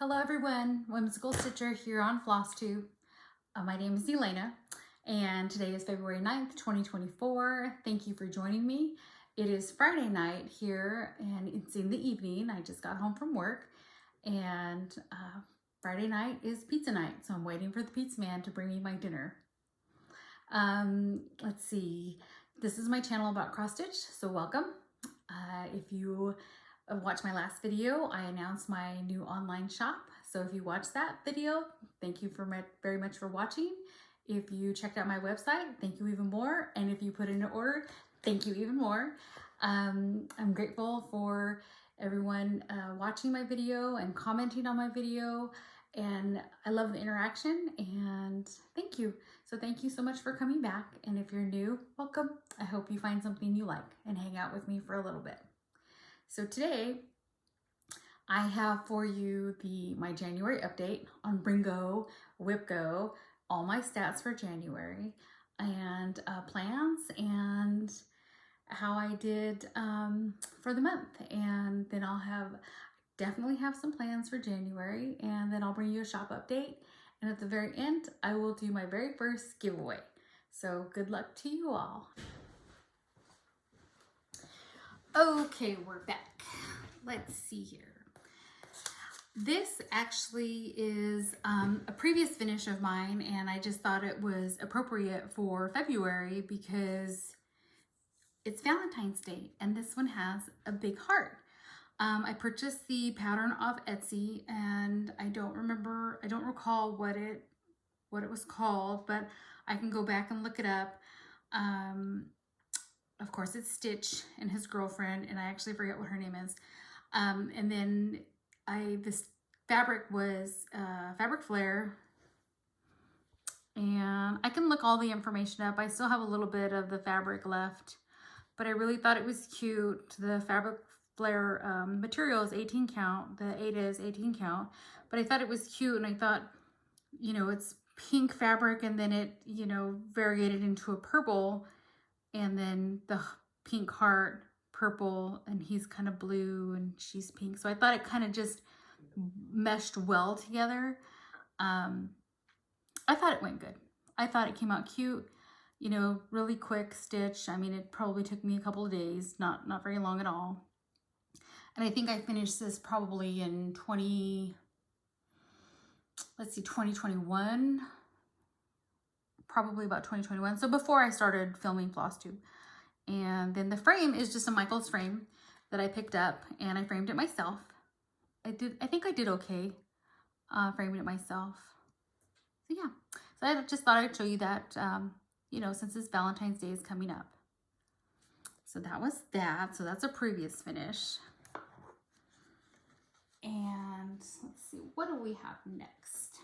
Hello everyone, Whimsical Stitcher here on Flosstube. My name is Elena and today is February 9th, 2024. Thank you for joining me. It is Friday night here and it's in the evening. I just got home from work and Friday night is pizza night, so I'm waiting for the pizza man to bring me my dinner. Let's see, this is my channel about cross stitch, so welcome. If you watched my last video, I announced my new online shop. So if you watched that video, thank you very much for watching. If you checked out my website, thank you even more. And if you put in an order, thank you even more. I'm grateful for everyone watching my video and commenting on my video. And I love the interaction and thank you. So thank you so much for coming back. And if you're new, welcome. I hope you find something you like and hang out with me for a little bit. So today I have for you my January update on Bringo, WhipGo, all my stats for January, and plans and how I did for the month. And then I'll definitely have some plans for January, and then I'll bring you a shop update. And at the very end, I will do my very first giveaway. So good luck to you all. Okay, we're back. Let's see here. This actually is a previous finish of mine, and I just thought it was appropriate for February because it's Valentine's Day, and this one has a big heart. I purchased the pattern off Etsy, and I don't recall what it was called, but I can go back and look it up. Of course, it's Stitch and his girlfriend, and I actually forget what her name is. And then this fabric was Fabric Flare, and I can look all the information up. I still have a little bit of the fabric left, but I really thought it was cute. The Fabric Flare material is 18 count, the 8 is 18 count, but I thought it was cute, and I thought, you know, it's pink fabric, and then it, you know, variated into a purple, and then the pink heart, purple, and he's kind of blue and she's pink. So I thought it kind of just meshed well together. I thought it went good. I thought it came out cute, you know, really quick stitch. I mean, it probably took me a couple of days, not very long at all. And I think I finished this probably in 2021. Probably about 2021, so before I started filming Flosstube. And then the frame is just a Michael's frame that I picked up, and I framed it myself. I think I did okay framing it myself. So yeah, so I just thought I'd show you that, you know, since this Valentine's Day is coming up. So that was that. So that's a previous finish. And let's see, what do we have next?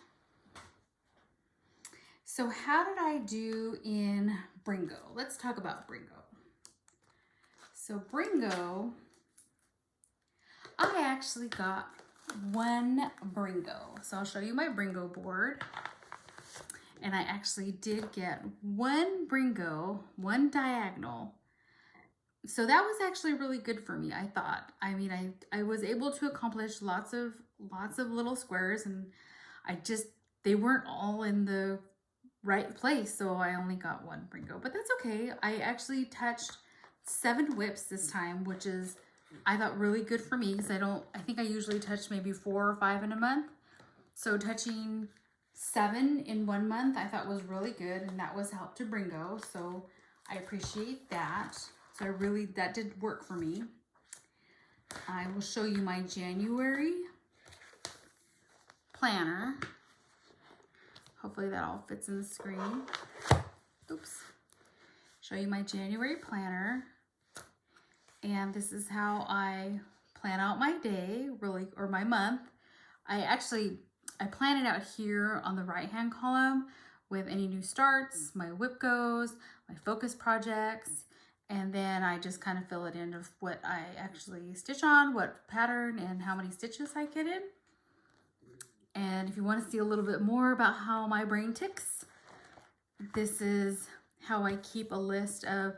So how did I do in Bringo? Let's talk about Bringo. So Bringo, I actually got one Bringo. So I'll show you my Bringo board. And I actually did get one Bringo, one diagonal. So that was actually really good for me, I thought. I mean, I was able to accomplish lots of little squares, and they weren't all in the right place, so I only got one Bringo, but that's okay. I actually touched 7 whips this time, which is, I thought, really good for me, because I think I usually touch maybe 4 or 5 in a month. So touching 7 in 1 month I thought was really good, and that was help to Bringo, so I appreciate that. So that did work for me. I will show you my January planner. Hopefully that all fits in the screen. Oops. Show you my January planner. And this is how I plan out my day, really, or my month. I plan it out here on the right-hand column with any new starts, my whip goes, my focus projects, and then I just kind of fill it in of what I actually stitch on, what pattern, and how many stitches I get in. And if you want to see a little bit more about how my brain ticks, this is how I keep a list of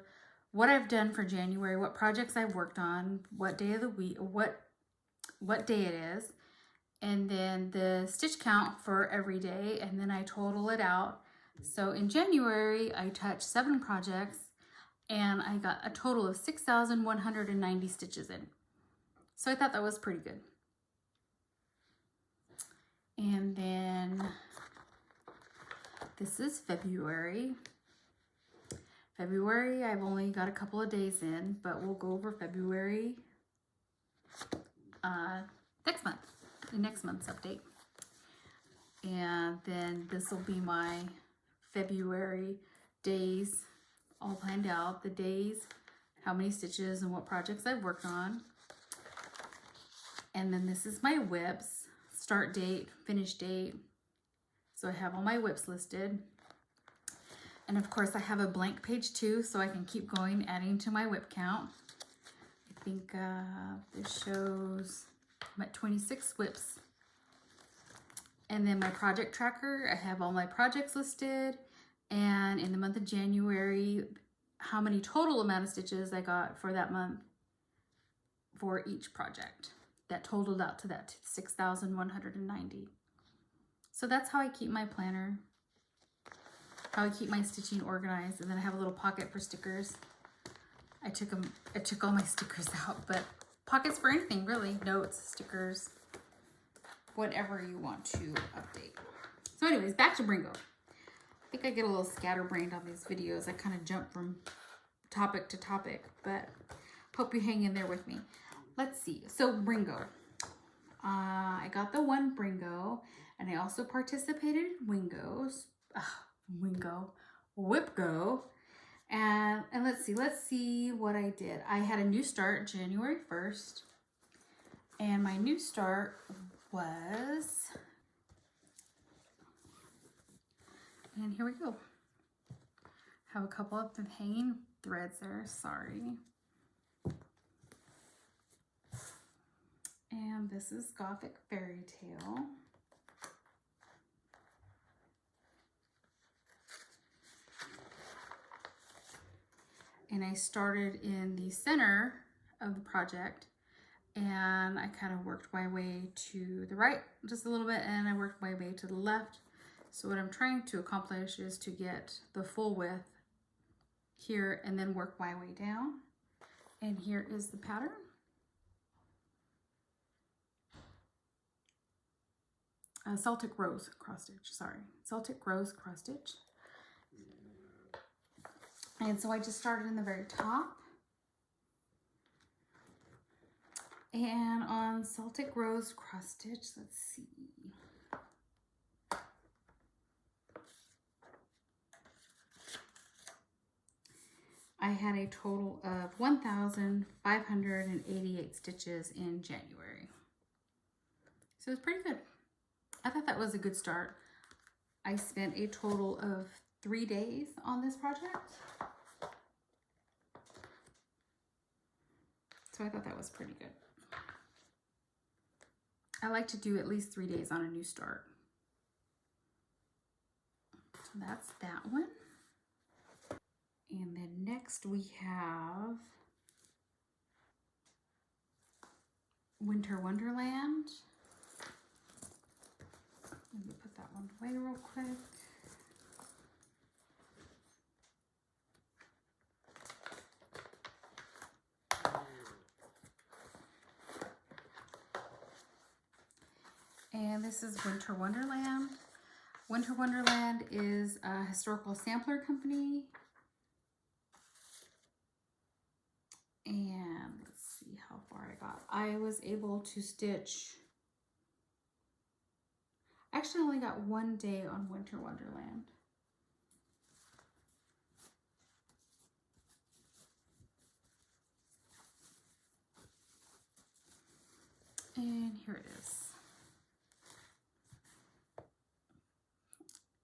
what I've done for January, what projects I've worked on, what day of the week, what day it is, and then the stitch count for every day, and then I total it out. So in January, I touched 7 projects, and I got a total of 6,190 stitches in. So I thought that was pretty good. And then this is February. February, I've only got a couple of days in, but we'll go over February next month, in next month's update. And then this will be my February days all planned out, the days, how many stitches and what projects I've worked on. And then this is my whips, start date, finish date. So I have all my whips listed. And of course I have a blank page too, so I can keep going, adding to my whip count. I think this shows I'm at 26 whips. And then my project tracker, I have all my projects listed. And in the month of January, how many total amount of stitches I got for that month for each project. That totaled out to that 6,190. So that's how I keep my planner, how I keep my stitching organized. And then I have a little pocket for stickers. I took all my stickers out, but pockets for anything really, notes, stickers, whatever you want to update. So anyways, back to Bringo. I think I get a little scatterbrained on these videos. I kind of jump from topic to topic, but hope you hang in there with me. Let's see. So Bringo. I got the one Bringo, and I also participated in Whip-Go. And let's see what I did. I had a new start January 1st, and my new start was, and here we go. Have a couple of the hanging threads there, sorry. And this is Gothic Fairy Tale. And I started in the center of the project, and I kind of worked my way to the right just a little bit, and I worked my way to the left. So what I'm trying to accomplish is to get the full width here and then work my way down. And here is the pattern. Celtic Rose cross stitch, sorry. Celtic Rose cross stitch. And so I just started in the very top. And on Celtic Rose cross stitch, let's see. I had a total of 1,588 stitches in January. So it's pretty good. I thought that was a good start. I spent a total of 3 days on this project. So I thought that was pretty good. I like to do at least 3 days on a new start. So that's that one. And then next we have Winter Wonderland. Let me put that one away real quick. And this is Winter Wonderland. Winter Wonderland is a historical sampler company. And let's see how far I got. I was able to stitch, actually only got 1 day on Winter Wonderland. And here it is.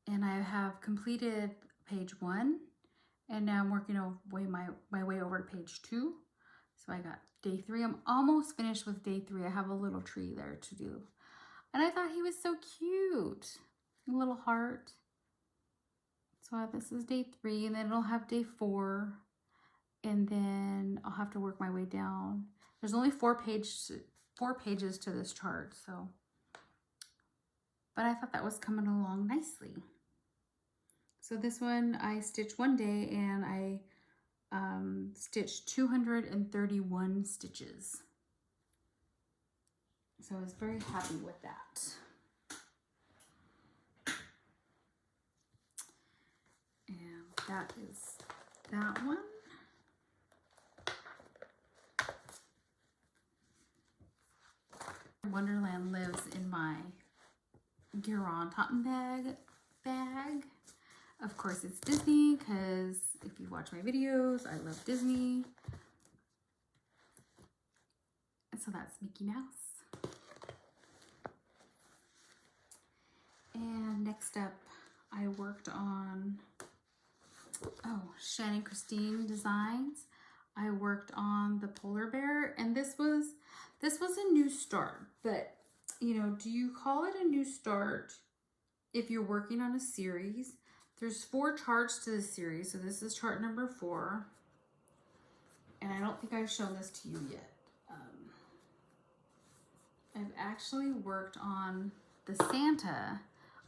And I have completed page 1, and now I'm working my way over to page 2. So I got day 3. I'm almost finished with day 3. I have a little tree there to do. And I thought he was so cute. A little heart. So this is day 3, and then it'll have day 4. And then I'll have to work my way down. There's only 4 pages to this chart, so but I thought that was coming along nicely. So this one I stitched one day, and I stitched 231 stitches. So I was very happy with that. And that is that one. Wonderland lives in my Guerin Totten bag. Of course, it's Disney, because if you watch my videos, I love Disney. And so that's Mickey Mouse. And next up, I worked on, Shannon Christine Designs. I worked on the polar bear, and this was a new start. But, you know, do you call it a new start if you're working on a series? There's 4 charts to the series, so this is chart number 4. And I don't think I've shown this to you yet. I've actually worked on the Santa.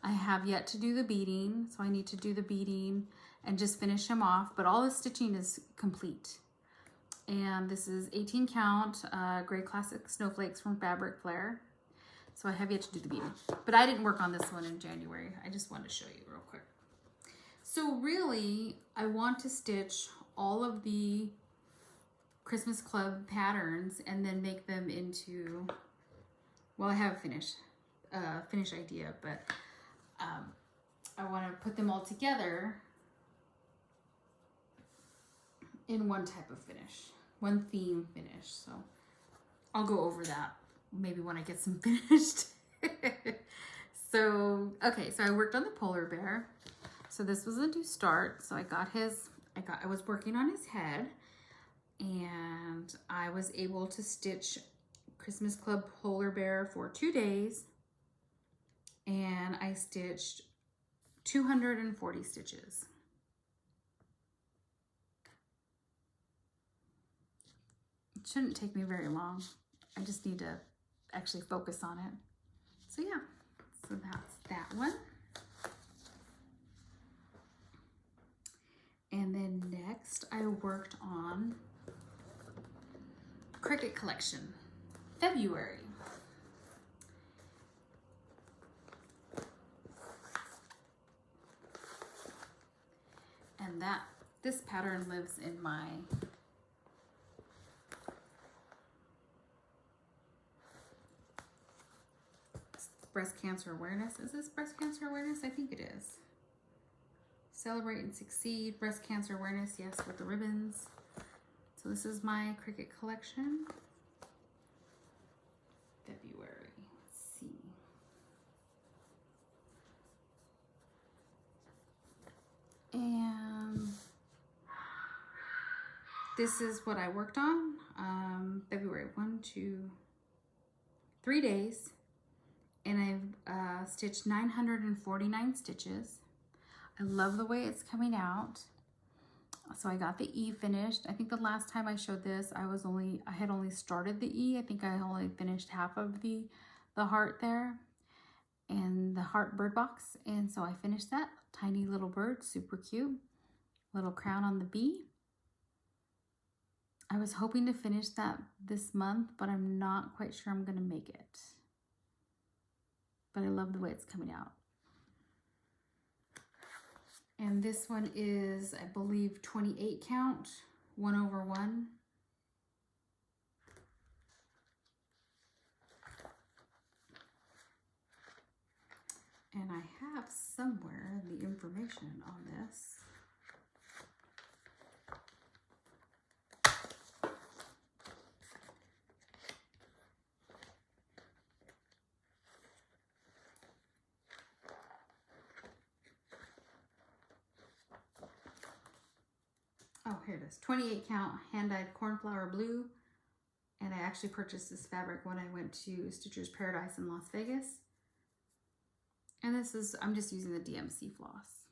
I have yet to do the beading, so I need to do the beading and just finish him off, but all the stitching is complete. And this is 18 count gray classic snowflakes from Fabric Flair. So I have yet to do the beading, but I didn't work on this one in January. I just wanted to show you real quick. So really, I want to stitch all of the Christmas Club patterns and then make them into, well, I have a finish idea, but I want to put them all together in one type of finish, one theme finish. So I'll go over that maybe when I get some finished. So, okay, so I worked on the polar bear. So this was a new start. So I was working on his head, and I was able to stitch Christmas Club polar bear for 2 days, and I stitched 240 stitches. It shouldn't take me very long. I just need to actually focus on it. So yeah, so that's that one. And then next I worked on Cricut Collection February. And this pattern lives in my breast cancer awareness. Is this breast cancer awareness? I think it is. Celebrate and Succeed, breast cancer awareness, yes, with the ribbons. So this is my Cricut collection. February, let's see. And this is what I worked on. February, 1, 2, 3 days. And I've stitched 949 stitches. I love the way it's coming out. So I got the E finished. I think the last time I showed this, I had only started the E. I think I only finished half of the heart there and the heart bird box. And so I finished that. Tiny little bird, super cute. Little crown on the B. I was hoping to finish that this month, but I'm not quite sure I'm gonna make it. But I love the way it's coming out. And this one is, I believe, 28 count, 1/1. And I have somewhere the information on this. Oh, here it is. 28 count hand-dyed cornflower blue. And I actually purchased this fabric when I went to Stitcher's Paradise in Las Vegas. And this is, I'm just using the DMC floss.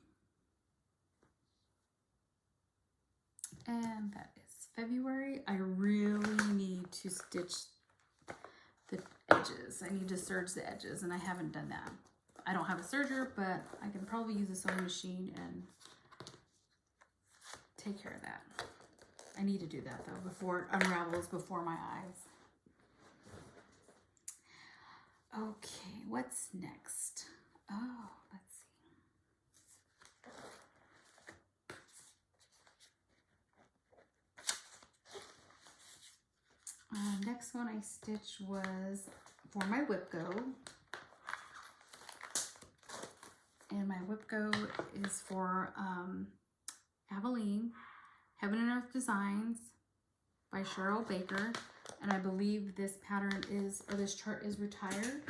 And that is February. I really need to stitch the edges. I need to serge the edges, and I haven't done that. I don't have a serger, but I can probably use a sewing machine and take care of that. I need to do that though before it unravels before my eyes. Okay, what's next? Oh, let's see. Next one I stitched was for my whip go. And my whip go is for Aveline, Heaven and Earth Designs by Cheryl Baker. And I believe this pattern is, or this chart is retired.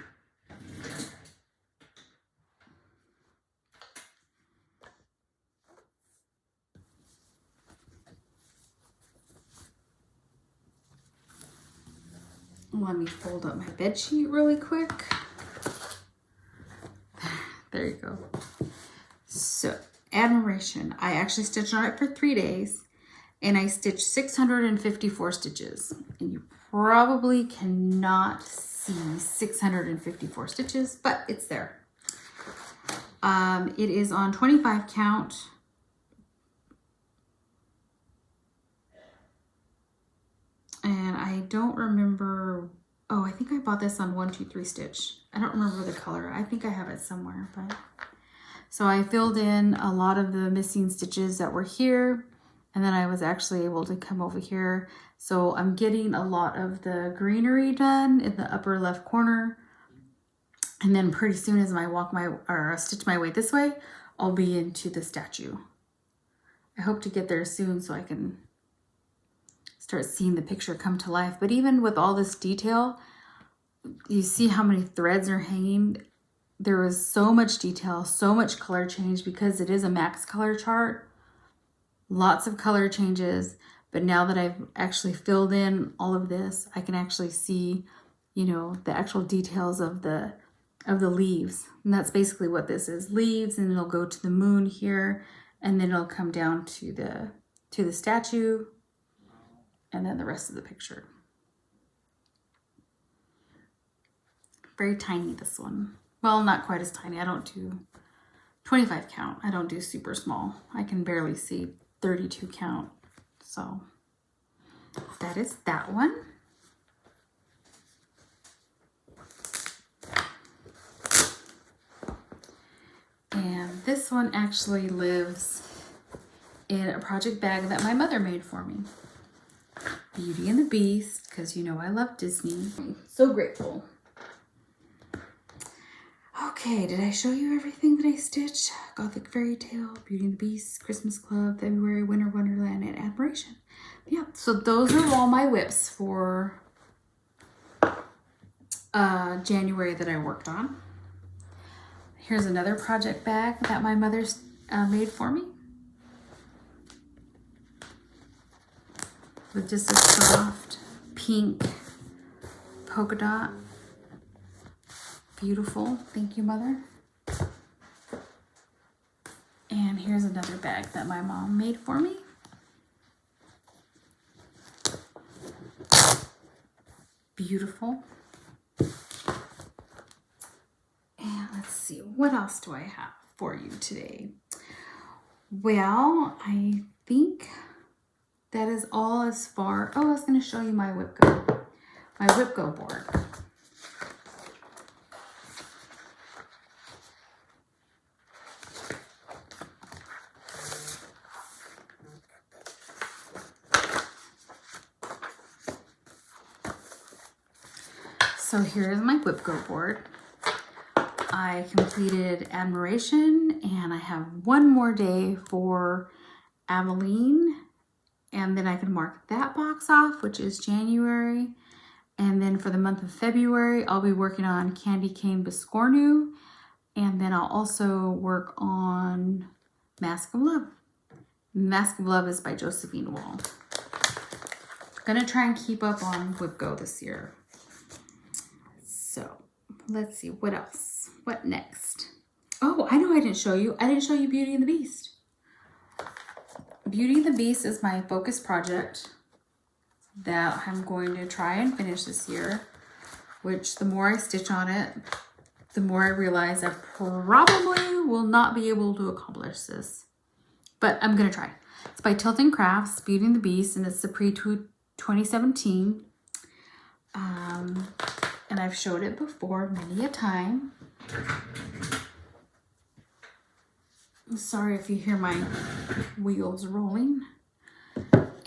Let me fold up my bed sheet really quick. There you go. So, Admiration. I actually stitched on it for 3 days, and I stitched 654 stitches. And you probably cannot see 654 stitches, but it's there. It is on 25 count. And I don't remember, oh, I think I bought this on 1, 2, 3 stitch. I don't remember the color. I think I have it somewhere, but. So I filled in a lot of the missing stitches that were here, and then I was actually able to come over here. So I'm getting a lot of the greenery done in the upper left corner. And then pretty soon as I stitch my way this way, I'll be into the statue. I hope to get there soon so I can start seeing the picture come to life. But even with all this detail, you see how many threads are hanging. There was so much detail, so much color change because it is a max color chart. Lots of color changes. But now that I've actually filled in all of this, I can actually see, you know, the actual details of the leaves. And that's basically what this is. Leaves, and it'll go to the moon here, and then it'll come down to the statue, and then the rest of the picture. Very tiny, this one. Well, not quite as tiny. I don't do 25 count. I don't do super small. I can barely see 32 count. So that is that one. And this one actually lives in a project bag that my mother made for me. Beauty and the Beast, because you know I love Disney. I'm so grateful. Okay, did I show you everything that I stitched? Gothic Fairy Tale, Beauty and the Beast, Christmas Club, February, Winter Wonderland, and Admiration. Yeah, so those are all my whips for January that I worked on. Here's another project bag that my mother made for me. With just a soft pink polka dot. Beautiful. Thank you, Mother. And here's another bag that my mom made for me. Beautiful. And let's see, what else do I have for you today? Well, I think that is all as far. Oh, I was going to show you my whip go board. So here's my whip go board. I completed Admiration, and I have one more day for Aveline, and then I can mark that box off, which is January. And then for the month of February, I'll be working on Candy Cane Biscornu, and then I'll also work on Mask of Love. Mask of Love is by Josephine Wall. Gonna try and keep up on whip go this year. So let's see, what else? What next? Oh, I know I didn't show you. I didn't show you Beauty and the Beast. Beauty and the Beast is my focus project that I'm going to try and finish this year, which the more I stitch on it, the more I realize I probably will not be able to accomplish this. But I'm going to try. It's by Tilton Crafts, Beauty and the Beast, and it's the pre-2017. And I've showed it before many a time. I'm sorry if you hear my wheels rolling.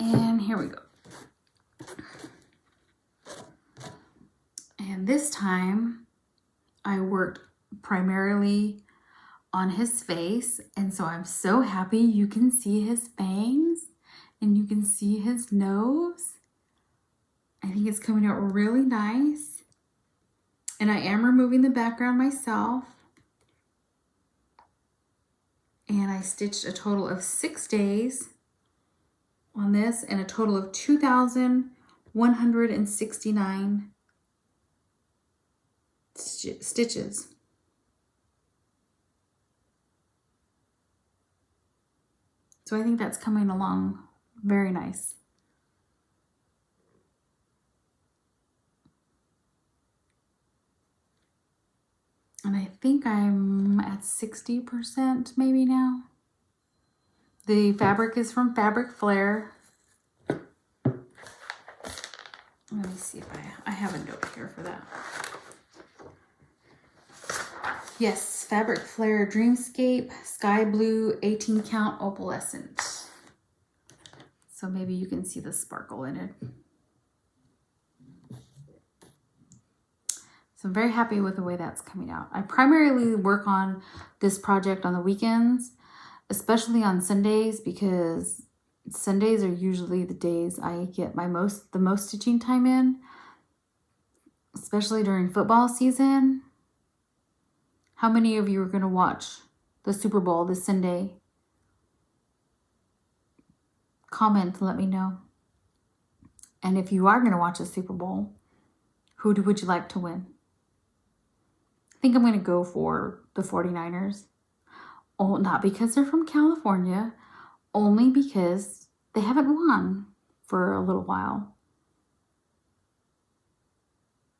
And here we go. And this time I worked primarily on his face, and so I'm so happy you can see his fangs and you can see his nose. I think it's coming out really nice. And I am removing the background myself. And I stitched a total of 6 days on this and a total of 2,169 stitches. So I think that's coming along very nice. And I think I'm at 60% maybe now. The fabric is from Fabric Flair. Let me see if I have a note here for that. Yes, Fabric Flair Dreamscape Sky Blue 18 count opalescent. So maybe you can see the sparkle in it. So I'm very happy with the way that's coming out. I primarily work on this project on the weekends, especially on Sundays, because Sundays are usually the days I get the most stitching time in, especially during football season. How many of you are going to watch the Super Bowl this Sunday? Comment, let me know. And if you are going to watch the Super Bowl, who would you like to win? I think I'm going to go for the 49ers. Oh, not because they're from California, only because they haven't won for a little while.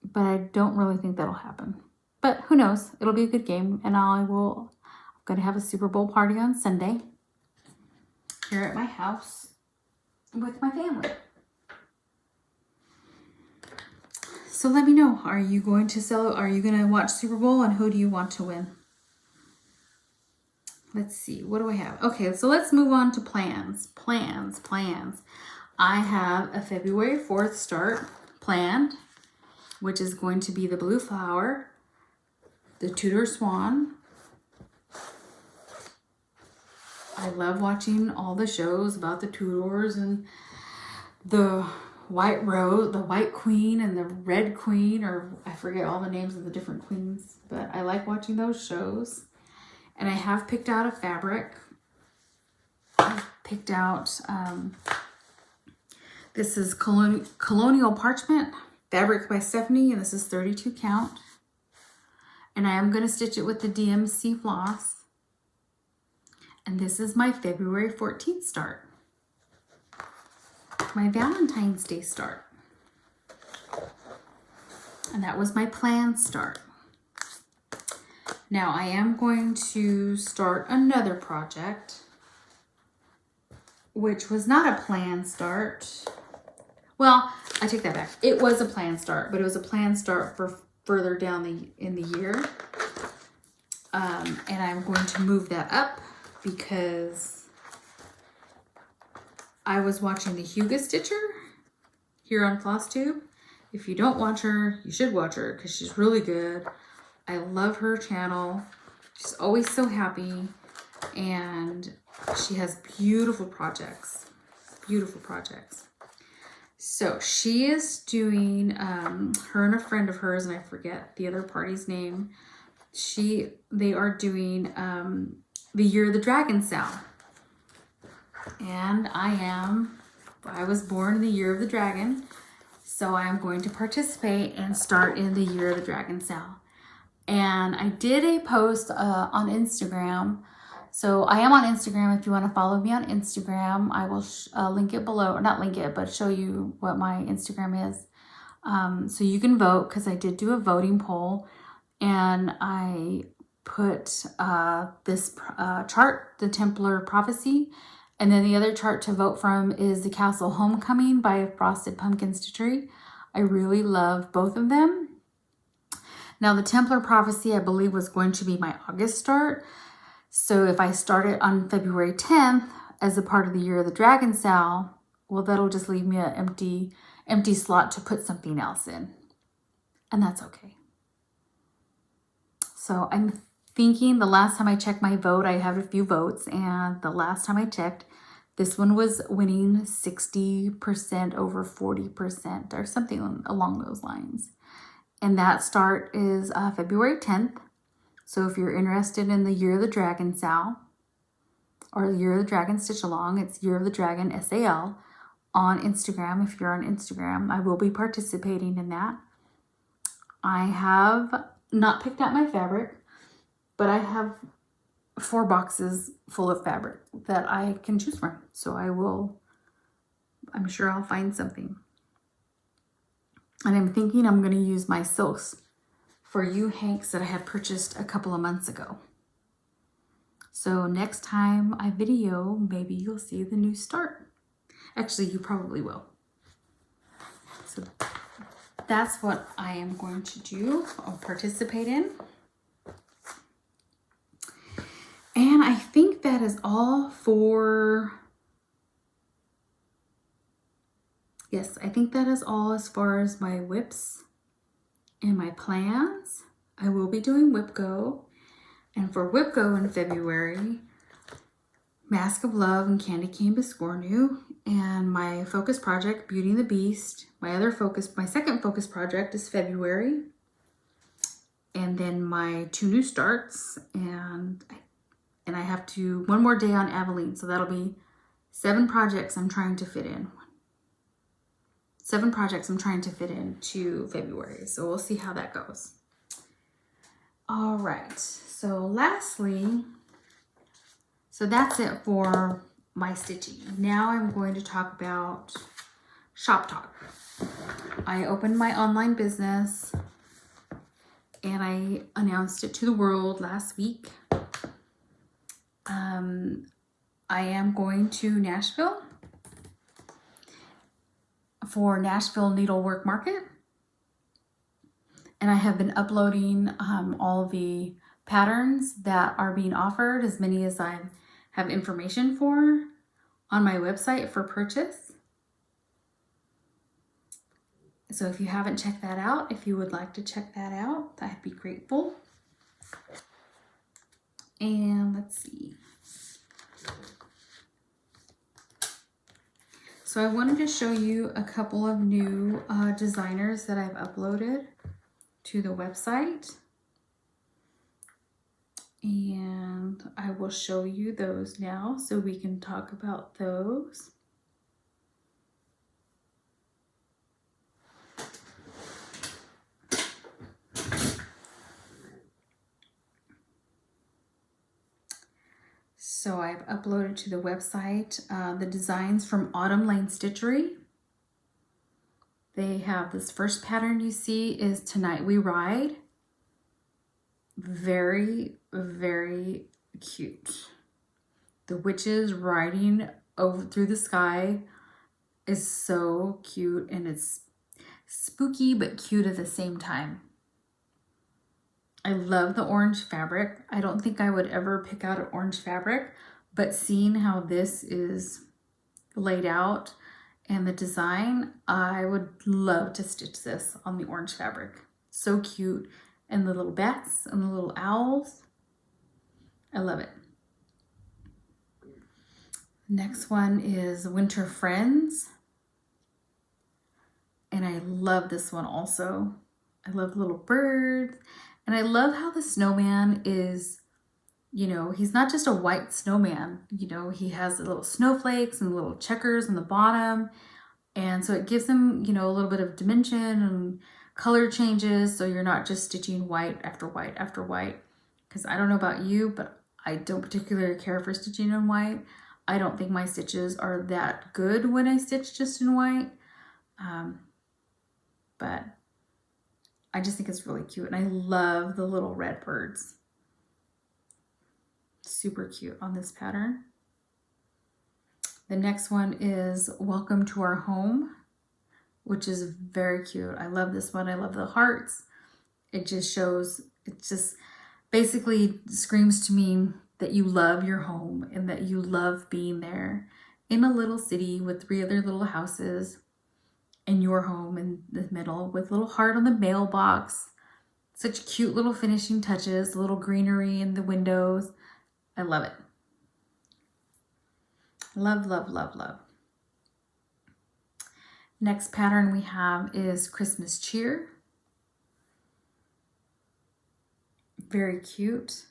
But I don't really think that'll happen. But who knows? It'll be a good game, and I'm going to have a Super Bowl party on Sunday here at my house with my family. So let me know, are you going to watch Super Bowl, and who do you want to win? Let's see, what do I have? Okay, so let's move on to plans. Plans. I have a February 4th start planned, which is going to be the Blue Flower, the Tudor Swan. I love watching all the shows about the Tudors and the White Rose, the White Queen and the Red Queen, or I forget all the names of the different queens, but I like watching those shows. And I have picked out a fabric. I've picked out, this is Colonial Parchment, fabric by Stephanie, and this is 32 count. And I am going to stitch it with the DMC floss. And this is my February 14th start. My Valentine's Day start. And that was my planned start. Now I am going to start another project, which was not a planned start. Well, I take that back. It was a planned start, but it was a planned start for further down in the year. And I'm going to move that up because I was watching the Huga Stitcher here on Flosstube. If you don't watch her, you should watch her because she's really good. I love her channel. She's always so happy, and she has beautiful projects. Beautiful projects. So she is doing, her and a friend of hers, and I forget the other party's name. They are doing the Year of the Dragon sale. And I was born in the Year of the Dragon, so I'm going to participate and start in the Year of the Dragon sale. And I did a post on Instagram. So I am on Instagram. If you want to follow me on Instagram, I will link it below, or not link it, but show you what my Instagram is. So you can vote, because I did do a voting poll. and I put this chart, the Templar Prophecy, and then the other chart to vote from is the Castle Homecoming by Frosted Pumpkin Stitchery. I really love both of them. Now the Templar Prophecy, I believe, was going to be my August start. So if I start it on February 10th as a part of the Year of the Dragon sale, well, that'll just leave me an empty slot to put something else in. And that's okay. So I'm thinking the last time I checked my vote, I have a few votes, and the last time I checked, this one was winning 60% over 40% or something along those lines. And that start is February 10th. So if you're interested in the Year of the Dragon sale or the Year of the Dragon Stitch Along, it's Year of the Dragon SAL on Instagram. If you're on Instagram, I will be participating in that. I have not picked out my fabric, but I have 4 boxes full of fabric that I can choose from. So I'm sure I'll find something. And I'm thinking I'm going to use my silks for hanks that I had purchased a couple of months ago. So next time I video, maybe you'll see the new start. Actually, you probably will. So that's what I am going to do or participate in. And I think that is all for... Yes, I think that is all as far as my whips and my plans. I will be doing Whip Go. And for Whip Go in February, Mask of Love and Candy Cane Biscornu. And my focus project, Beauty and the Beast. My second focus project is February. And then my 2 new starts. And I have to, one more day on Aveline. So that'll be 7 projects I'm trying to fit in. 7 projects I'm trying to fit into February. So we'll see how that goes. All right. So lastly, so that's it for my stitching. Now I'm going to talk about Shop Talk. I opened my online business and I announced it to the world last week. I am going to Nashville for Nashville Needlework Market. And I have been uploading all the patterns that are being offered, as many as I have information for, on my website for purchase. So if you haven't checked that out, if you would like to check that out, I'd be grateful. And let's see. So I wanted to show you a couple of new designers that I've uploaded to the website. And I will show you those now so we can talk about those. So I've uploaded to the website the designs from Autumn Lane Stitchery. They have this first pattern you see is Tonight We Ride. Very, very cute. The witches riding over through the sky is so cute, and it's spooky but cute at the same time. I love the orange fabric. I don't think I would ever pick out an orange fabric, but seeing how this is laid out and the design, I would love to stitch this on the orange fabric. So cute. And the little bats and the little owls. I love it. Next one is Winter Friends. And I love this one also. I love little birds. And I love how the snowman is, you know, he's not just a white snowman. You know, he has the little snowflakes and little checkers on the bottom. And so it gives him, you know, a little bit of dimension and color changes. So you're not just stitching white after white after white. Because I don't know about you, but I don't particularly care for stitching in white. I don't think my stitches are that good when I stitch just in white. But I just think it's really cute. And I love the little red birds. Super cute on this pattern. The next one is Welcome to Our Home, which is very cute. I love this one. I love the hearts. It just shows, it just basically screams to me that you love your home and that you love being there in a little city with 3 other little houses and your home in the middle with a little heart on the mailbox. Such cute little finishing touches, little greenery in the windows. I love it. Love, love, love, love. Next pattern we have is Christmas Cheer. Very cute.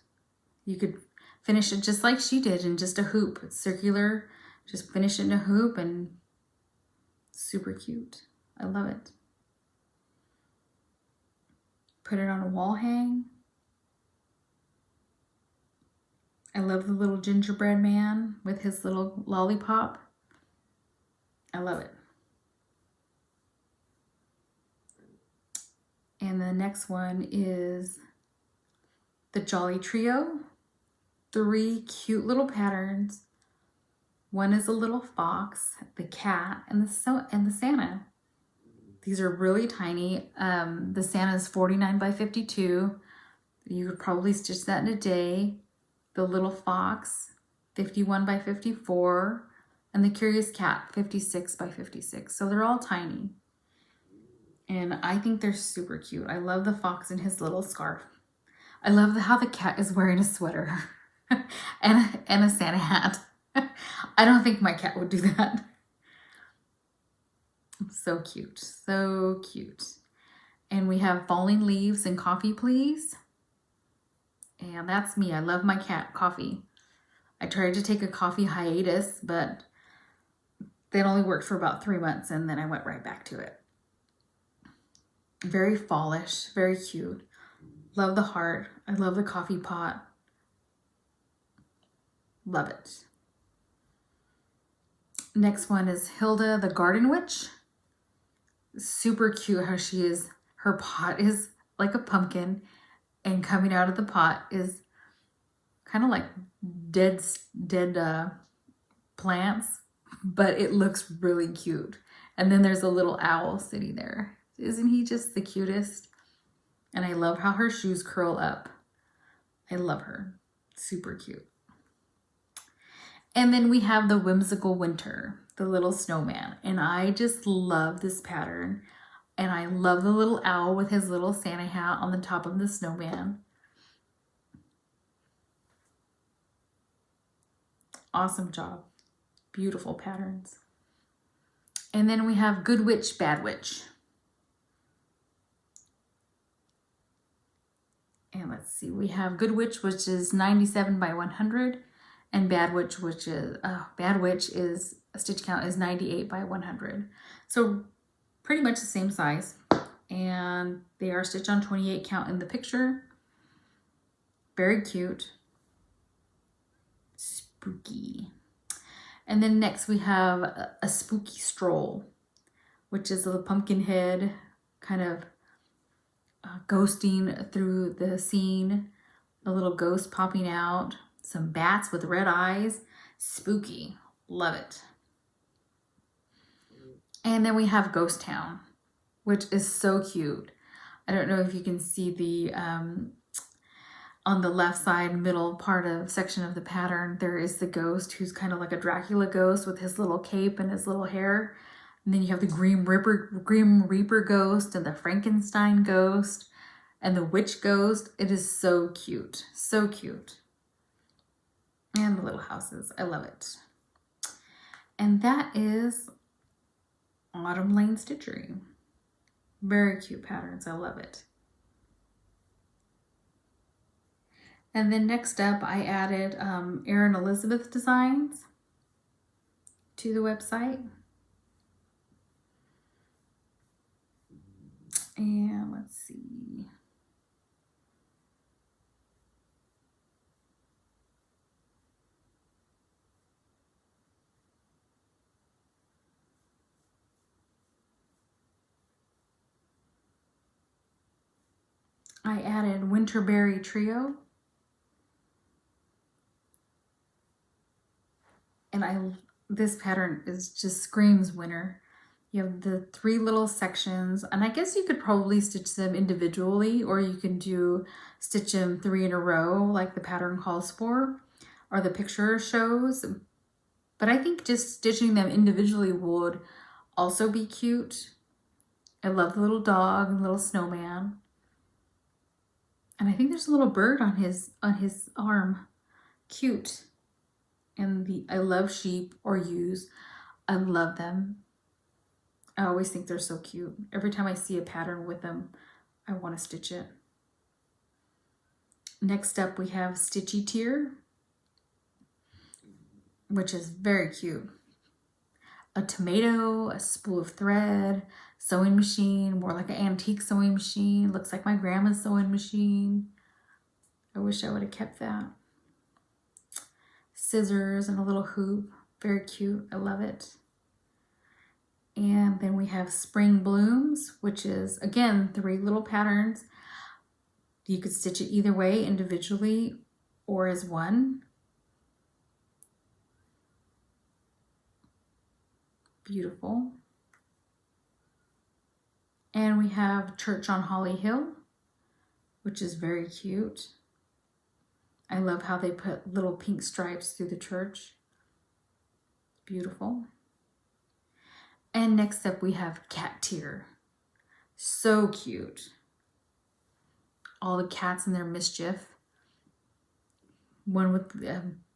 You could finish it just like she did in just a hoop. It's circular. Just finish it in a hoop and super cute. I love it. Put it on a wall hang. I love the little gingerbread man with his little lollipop. I love it. And the next one is the Jolly Trio. 3 cute little patterns. One is a little fox, the cat, and the Santa. These are really tiny. The Santa is 49 by 52. You could probably stitch that in a day. The little fox, 51 by 54. And the Curious Cat, 56 by 56. So they're all tiny. And I think they're super cute. I love the fox in his little scarf. I love how the cat is wearing a sweater and a Santa hat. I don't think my cat would do that. So cute, so cute. And we have Falling Leaves and Coffee Please. And that's me. I love my cat, Coffee. I tried to take a coffee hiatus, but that only worked for about 3 months, and then I went right back to it. Very fallish, very cute. Love the heart. I love the coffee pot. Love it. Next one is Hilda the Garden Witch. Super cute how she is. Her pot is like a pumpkin, and coming out of the pot is kind of like dead plants, but it looks really cute. And then there's a little owl sitting there. Isn't he just the cutest? And I love how her shoes curl up. I love her. Super cute. And then we have the Whimsical Winter, the little snowman. And I just love this pattern. And I love the little owl with his little Santa hat on the top of the snowman. Awesome job. Beautiful patterns. And then we have Good Witch, Bad Witch. And let's see, we have Good Witch, which is 97 by 100, and Bad Witch, which is a stitch count is 98 by 100. So pretty much the same size, and they are stitched on 28 count in the picture. Very cute. Spooky. And then next we have a Spooky Stroll, which is a pumpkin head kind of ghosting through the scene, a little ghost popping out, some bats with red eyes. Spooky. Love it. And then we have Ghost Town, which is so cute. I don't know if you can see the on the left side middle part of section of the pattern, there is the ghost who's kind of like a Dracula ghost with his little cape and his little hair. And then you have the Grim Reaper ghost and the Frankenstein ghost and the witch ghost. It is so cute. So cute. And the little houses. I love it. And that is Autumn Lane Stitchery. Very cute patterns. I love it. And then next up, I added Erin Elizabeth designs to the website. And let's see. I added Winterberry Trio. And this pattern just screams winter. You have the 3 little sections, and I guess you could probably stitch them individually, or you can stitch them 3 in a row like the pattern calls for, or the picture shows. But I think just stitching them individually would also be cute. I love the little dog and little snowman. And I think there's a little bird on his arm. Cute. And I love sheep or ewes. I love them. I always think they're so cute. Every time I see a pattern with them, I want to stitch it. Next up, we have Stitchy Tier, which is very cute. A tomato, a spool of thread, sewing machine, more like an antique sewing machine. Looks like my grandma's sewing machine. I wish I would have kept that. Scissors and a little hoop. Very cute. I love it. And then we have Spring Blooms, which is, again, 3 little patterns. You could stitch it either way, individually or as one. Beautiful. And we have Church on Holly Hill, which is very cute. I love how they put little pink stripes through the church. Beautiful. And next up we have Cat Tier. So cute. All the cats and their mischief. One with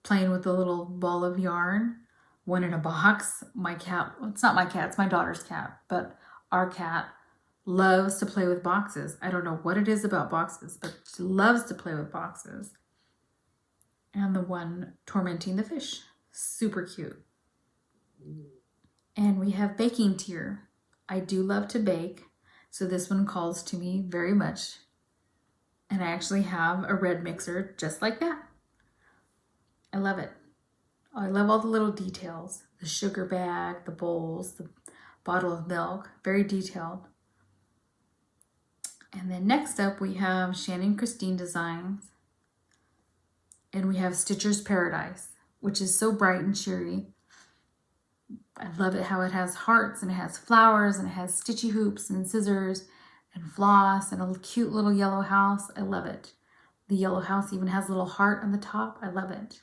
playing with a little ball of yarn. One in a box. My cat, it's not my cat, it's my daughter's cat, but our cat loves to play with boxes. I don't know what it is about boxes, but she loves to play with boxes. And the one tormenting the fish. Super cute. And we have Baking Tier. I do love to bake, so this one calls to me very much. And I actually have a red mixer just like that. I love it. I love all the little details. The sugar bag, the bowls, the bottle of milk, very detailed. And then next up we have Shannon Christine Designs. And we have Stitcher's Paradise, which is so bright and cheery. I love it how it has hearts and it has flowers and it has stitchy hoops and scissors and floss and a cute little yellow house. I love it. The yellow house even has a little heart on the top. I love it.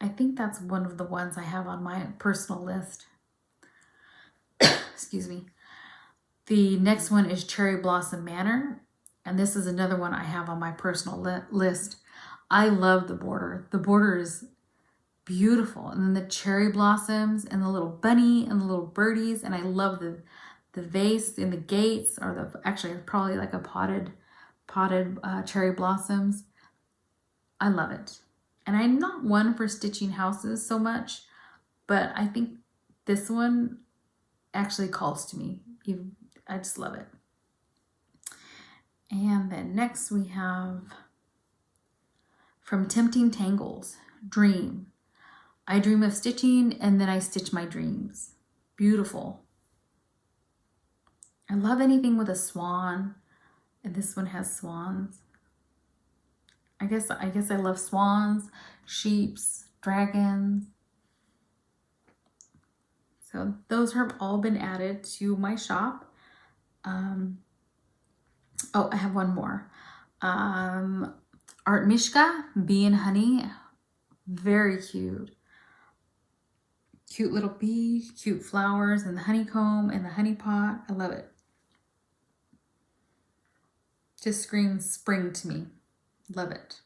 I think that's one of the ones I have on my personal list. Excuse me. The next one is Cherry Blossom Manor. And this is another one I have on my personal list. I love the border. The border is beautiful. And then the cherry blossoms and the little bunny and the little birdies. And I love the vase in the gates, or actually probably like a potted cherry blossoms. I love it. And I'm not one for stitching houses so much, but I think this one actually calls to me. I just love it. And then next we have from Tempting Tangles, Dream. I dream of stitching and then I stitch my dreams. Beautiful. I love anything with a swan, and this one has swans. I guess I love swans, sheeps, dragons. So those have all been added to my shop. Oh, I have one more. Art Mishka, Bee and Honey. Very cute. Cute little bee, cute flowers, and the honeycomb and the honey pot. I love it. Just screams spring to me. Love it.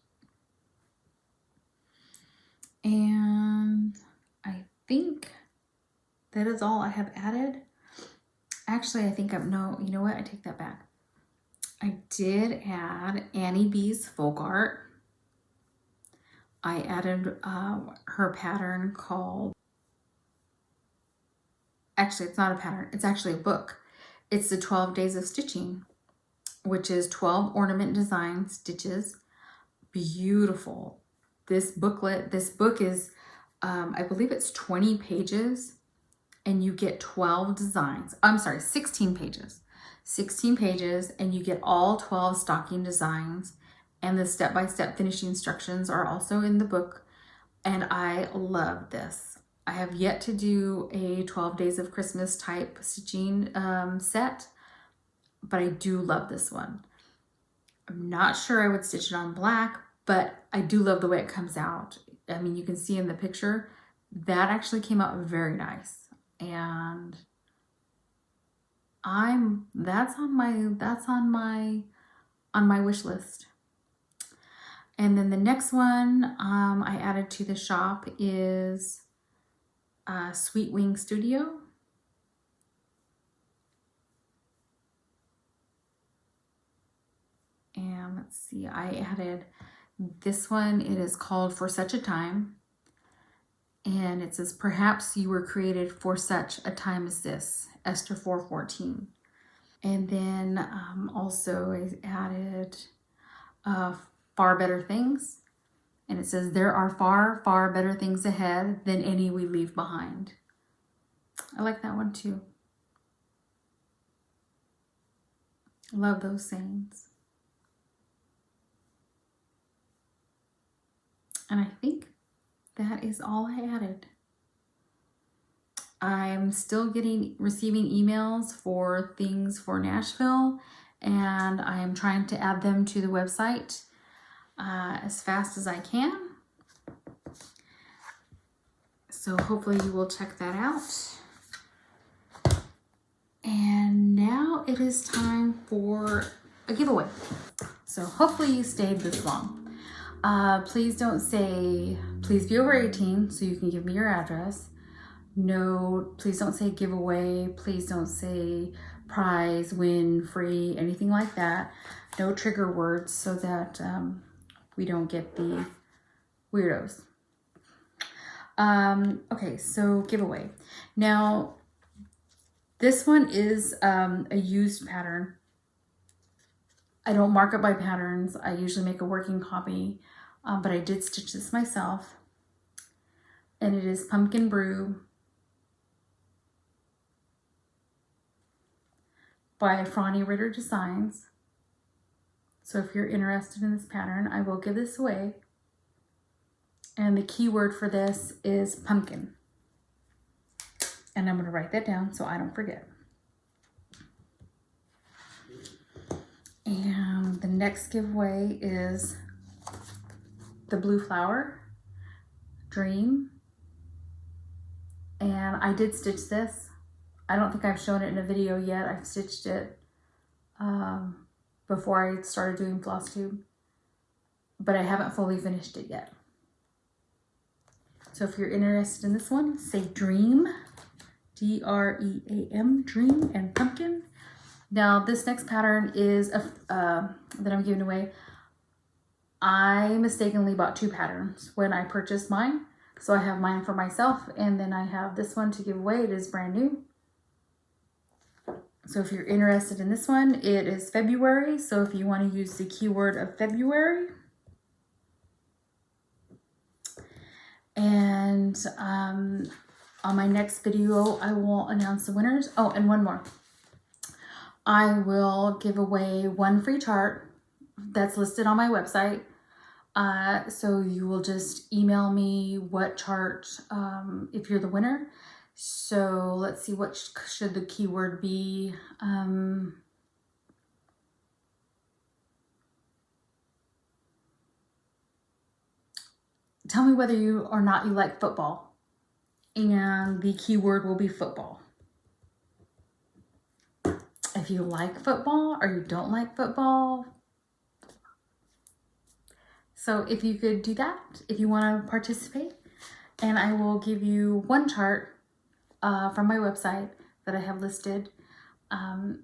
And I think that is all I have added. Actually, I think no, you know what? I take that back. I did add Annie B's folk art. I added her pattern called, actually it's not a pattern, it's actually a book. It's the 12 Days of Stitching, which is 12 ornament design stitches. Beautiful. This book is, I believe it's 20 pages and you get 12 designs. I'm sorry, 16 pages. 16 pages, and you get all 12 stocking designs, and the step-by-step finishing instructions are also in the book. And I love this. I have yet to do a 12 days of Christmas type stitching set, but I do love this one. I'm not sure I would stitch it on black, but I do love the way it comes out. I mean, you can see in the picture that actually came out very nice, and that's on my wish list. And then the next one I added to the shop is Sweet Wing Studio. And let's see, I added this one. It is called For Such a Time. And it says, perhaps you were created for such a time as this, Esther 4:14. And then also I added Far Better Things. And it says, there are far, far better things ahead than any we leave behind. I like that one too. Love those sayings. And I think that is all I added. I'm still receiving emails for things for Nashville, and I am trying to add them to the website as fast as I can. So hopefully you will check that out. And now it is time for a giveaway. So hopefully you stayed this long. Please don't say, please be over 18 so you can give me your address. No, please don't say giveaway. Please don't say prize, win, free, anything like that. No trigger words so that we don't get the weirdos. Okay, so giveaway. Now, this one is a used pattern. I don't mark up my patterns. I usually make a working copy, but I did stitch this myself. And it is Pumpkin Brew by Franny Ritter Designs. So if you're interested in this pattern, I will give this away. And the keyword for this is pumpkin. And I'm going to write that down so I don't forget. And the next giveaway is the Blue Flower Dream. And I did stitch this. I don't think I've shown it in a video yet. I've stitched it before I started doing Flosstube, but I haven't fully finished it yet. So if you're interested in this one, say dream, D-R-E-A-M, dream, and pumpkin. Now this next pattern is that I'm giving away. I mistakenly bought two patterns when I purchased mine. So I have mine for myself, and then I have this one to give away. It is brand new. So if you're interested in this one, it is February. So if you want to use the keyword of February. And on my next video, I will announce the winners. Oh, and one more. I will give away one free chart that's listed on my website. So you will just email me what chart if you're the winner. So let's see, what should the keyword be? Tell me whether you or not you like football, and the keyword will be football. If you like football or you don't like football. So if you could do that, if you want to participate, and I will give you one chart from my website that I have listed, and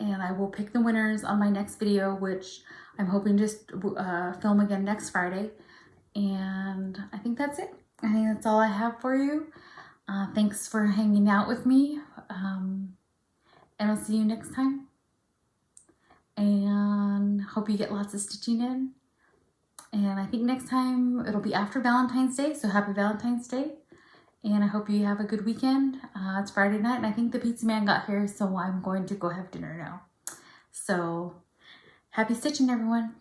I will pick the winners on my next video, which I'm hoping to film again next Friday. And I think that's it. I think that's all I have for you. Thanks for hanging out with me, and I'll see you next time. And hope you get lots of stitching in. And I think next time it'll be after Valentine's Day, so happy Valentine's Day. and I hope you have a good weekend. It's Friday night, and I think the pizza man got here, so I'm going to go have dinner now. So happy stitching, everyone.